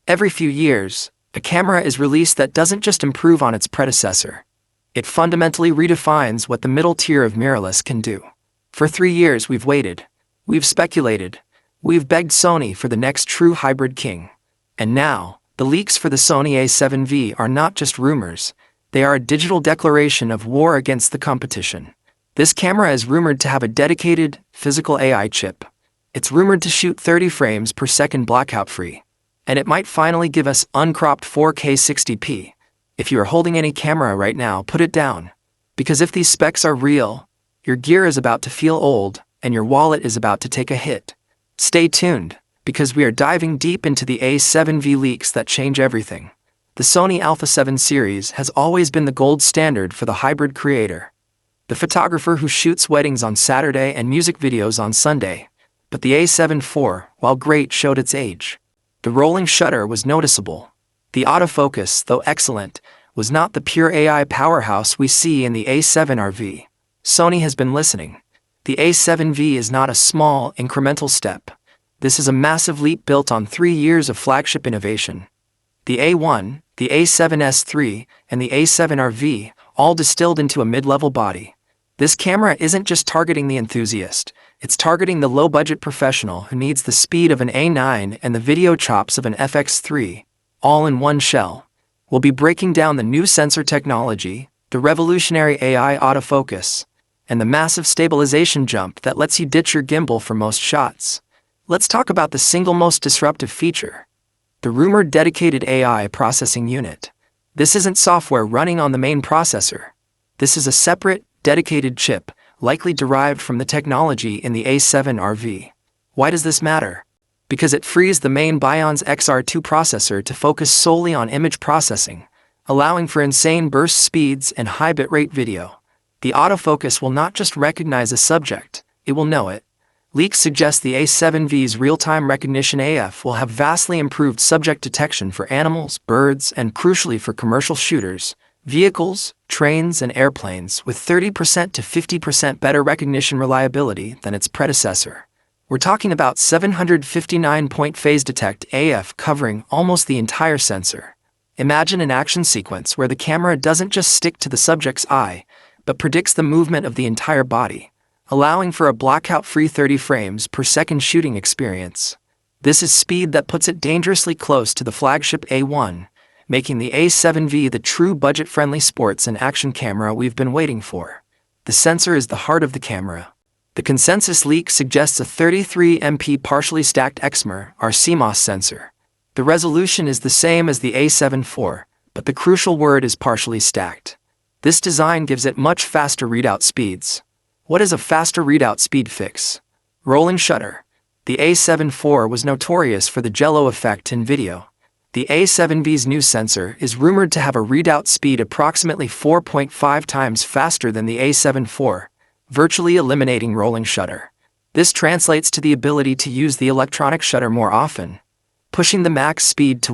Every few years, a camera is released that doesn't just improve on its predecessor. It fundamentally redefines what the middle tier of mirrorless can do. For 3 years we've waited. We've speculated. We've begged Sony for the next true hybrid king. And now, the leaks for the Sony A7 V are not just rumors. They are a digital declaration of war against the competition. This camera is rumored to have a dedicated, physical AI chip. It's rumored to shoot 30 frames per second blackout-free. And it might finally give us uncropped 4K 60p. If you are holding any camera right now, put it down. Because if these specs are real, your gear is about to feel old, and your wallet is about to take a hit. Stay tuned, because we are diving deep into the A7 V leaks that change everything. The Sony A7 series has always been the gold standard for the hybrid creator. The photographer who shoots weddings on Saturday and music videos on Sunday. But the A7 IV, while great, showed its age. The rolling shutter was noticeable. The autofocus, though excellent, was not the pure AI powerhouse we see in the A7 V. Sony has been listening. The A7 V is not a small, incremental step. This is a massive leap built on 3 years of flagship innovation. The A1, the A7S III, and the A7 V, all distilled into a mid-level body. This camera isn't just targeting the enthusiast, it's targeting the low-budget professional who needs the speed of an A9 and the video chops of an FX3, all in one shell. We'll be breaking down the new sensor technology, the revolutionary AI autofocus, and the massive stabilization jump that lets you ditch your gimbal for most shots. Let's talk about the single most disruptive feature. The rumored dedicated AI processing unit. This isn't software running on the main processor. This is a separate, dedicated chip, likely derived from the technology in the A7 V. Why does this matter? Because it frees the main Bion's XR2 processor to focus solely on image processing, allowing for insane burst speeds and high bitrate video. The autofocus will not just recognize a subject, it will know it. Leaks suggest the A7 V's real-time recognition AF will have vastly improved subject detection for animals, birds, and crucially for commercial shooters, vehicles, trains, and airplanes with 30% to 50% better recognition reliability than its predecessor. We're talking about 759-point phase detect AF covering almost the entire sensor. Imagine an action sequence where the camera doesn't just stick to the subject's eye, but predicts the movement of the entire body, allowing for a blackout-free 30 frames per second shooting experience. This is speed that puts it dangerously close to the flagship A1, making the A7 V the true budget-friendly sports and action camera we've been waiting for. The sensor is the heart of the camera. The consensus leak suggests a 33MP partially stacked exmor, or CMOS sensor. The resolution is the same as the A7 IV, but the crucial word is partially stacked. This design gives it much faster readout speeds. What is a faster readout speed fix? Rolling shutter. The A7 IV was notorious for the jello effect in video. The A7 V's new sensor is rumored to have a readout speed approximately 4.5 times faster than the A7 IV, virtually eliminating rolling shutter. This translates to the ability to use the electronic shutter more often, pushing the max speed to